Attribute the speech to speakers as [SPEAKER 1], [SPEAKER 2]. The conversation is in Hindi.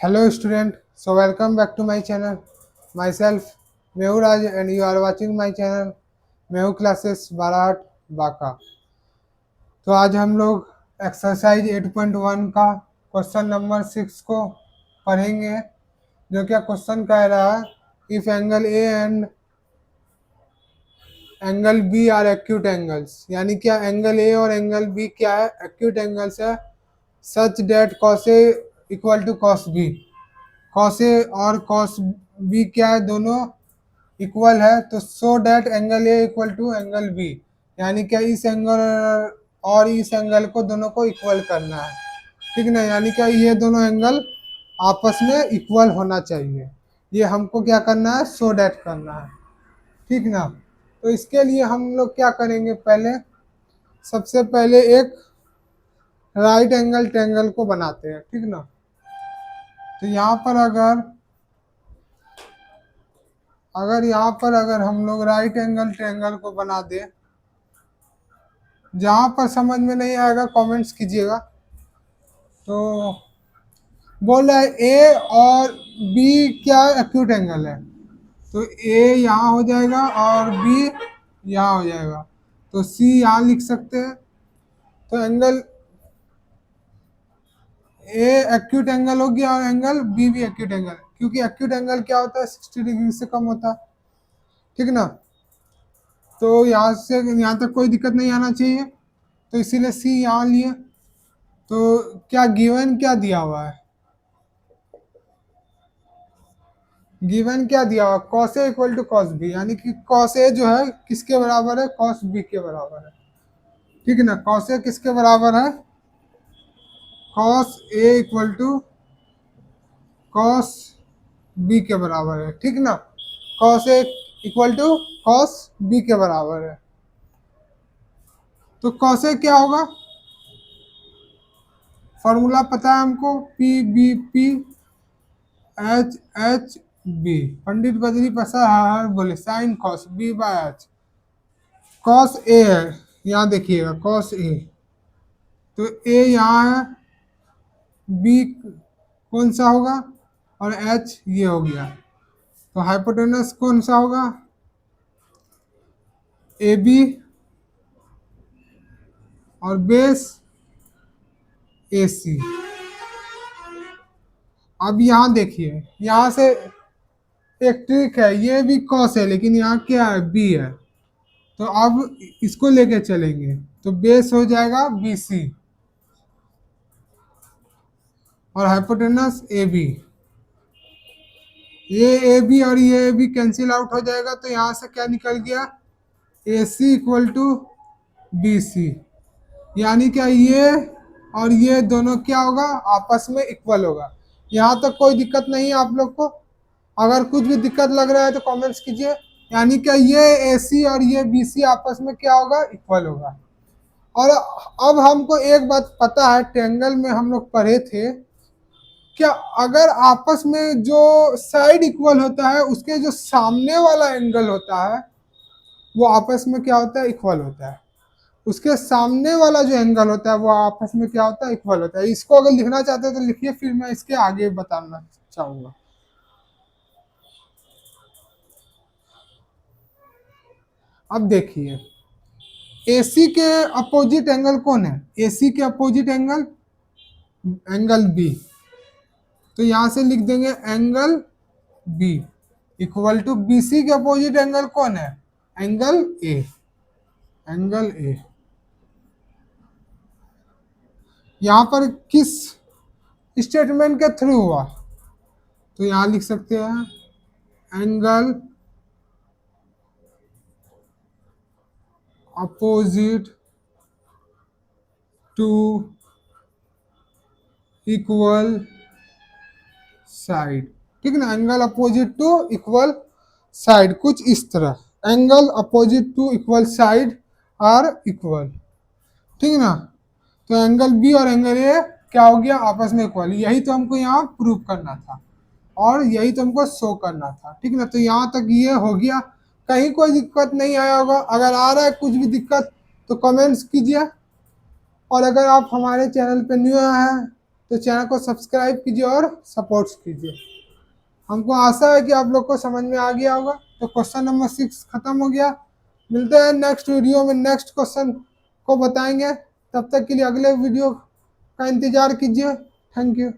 [SPEAKER 1] Hello student, so welcome back to my channel. Myself Mehul Raj and you are watching my channel Mehul Classes बाराट बाका। तो आज हम लोग एक्सरसाइज 8.1 का क्वेश्चन नंबर 6 को पढ़ेंगे, जो क्या क्वेश्चन कह रहा है, if angle A and angle B are acute angles, यानी क्या एंगल ए और एंगल बी क्या है, एक्यूट एंगल्स है, such that cos A equal to cos B, cos A और कॉस बी क्या है, दोनों इक्वल है, तो so that angle A equal to angle B, यानी क्या इस एंगल और इस एंगल को दोनों को इक्वल करना है, ठीक ना। यानी क्या ये दोनों एंगल आपस में इक्वल होना चाहिए, ये हमको क्या करना है, सो डेट करना है, ठीक ना। तो इसके लिए हम लोग क्या करेंगे, पहले सबसे पहले एक राइट एंगल ट्रायंगल को बनाते हैं, ठीक ना। तो यहाँ पर अगर हम लोग राइट एंगल ट्रायंगल को बना दे, जहाँ पर समझ में नहीं आएगा कमेंट्स कीजिएगा। तो बोल रहा है ए और बी क्या एक्यूट एंगल है, तो ए यहाँ हो जाएगा और बी यहाँ हो जाएगा, तो सी यहाँ लिख सकते हैं। तो एंगल ए एक्यूट एंगल हो गया और एंगल बी भी एक्यूट एंगल, क्योंकि एक्यूट एंगल क्या होता है, 60 डिग्री से कम होता है, ठीक ना। तो यहाँ से यहाँ तक कोई दिक्कत नहीं आना चाहिए, तो इसीलिए सी यहाँ लिए। तो क्या गिवन क्या दिया हुआ है, गिवन क्या दिया हुआ, cos A equal to cos B, यानी कि कॉस ए जो है किसके बराबर है, कॉस बी के बराबर है, ठीक है ना। कॉस ए किसके बराबर है, cos A equal to cos B के बराबर है, ठीक ना। Cos A equal to cos B के बराबर है, तो कॉस ए क्या होगा, फॉर्मूला पता है हमको, P B P H H B, Pandit Badri Prasad बोले sine cos B by H, cos A है, यहाँ देखिएगा कॉस ए, तो ए यहाँ है, बी कौन सा होगा, और एच ये हो गया, तो हाइपोटेनस कौन सा होगा, ए बी, और बेस ए सी। अब यहाँ देखिए, यहाँ से एक ट्रिक है, ये भी कॉस है लेकिन यहाँ क्या है, बी है, तो अब इसको लेके चलेंगे, तो बेस हो जाएगा बी सी और हाइपोटेनस ए बी, ये ए बी और ये ए बी कैंसिल आउट हो जाएगा, तो यहाँ से क्या निकल गया, ए सी इक्वल टू बी सी, यानी क्या ये और ये दोनों क्या होगा, आपस में इक्वल होगा। यहाँ तक कोई दिक्कत नहीं है आप लोग को, अगर कुछ भी दिक्कत लग रहा है तो कमेंट्स कीजिए। यानी क्या ये ए सी और ये बी सी आपस में क्या होगा, इक्वल होगा। और अब हमको एक बात पता है, ट्रायंगल में हम लोग पढ़े थे, क्या अगर आपस में जो साइड इक्वल होता है, उसके जो सामने वाला एंगल होता है वो आपस में क्या होता है, इक्वल होता है, उसके सामने वाला जो एंगल होता है वो आपस में क्या होता है, इक्वल होता है। इसको अगर लिखना चाहते हैं तो लिखिए, फिर मैं इसके आगे बताना चाहूंगा। अब देखिए, AC के अपोजिट एंगल कौन है, AC के अपोजिट एंगल एंगल बी, तो यहां से लिख देंगे angle B equal to BC के अपोजिट एंगल कौन है, एंगल ए, एंगल ए। यहाँ पर किस स्टेटमेंट के थ्रू हुआ, तो यहाँ लिख सकते हैं angle opposite to equal side, ठीक ना, angle opposite to equal side, कुछ इस तरह, angle opposite to equal side are equal, ठीक ना। तो एंगल बी और एंगल ए क्या हो गया, आपस में इक्वल, यही तो हमको यहाँ प्रूव करना था और यही तो हमको शो करना था, ठीक ना। तो यहाँ तक ये हो गया, कहीं कोई दिक्कत नहीं आया होगा, अगर आ रहा है कुछ भी दिक्कत तो कमेंट्स कीजिए, और अगर आप हमारे चैनल पे न्यू हैं तो चैनल को सब्सक्राइब कीजिए और सपोर्ट कीजिए। हमको आशा है कि आप लोग को समझ में आ गया होगा। तो क्वेश्चन नंबर 6 खत्म हो गया। मिलते हैं नेक्स्ट वीडियो में, नेक्स्ट क्वेश्चन को बताएंगे। तब तक के लिए अगले वीडियो का इंतजार कीजिए। Thank you.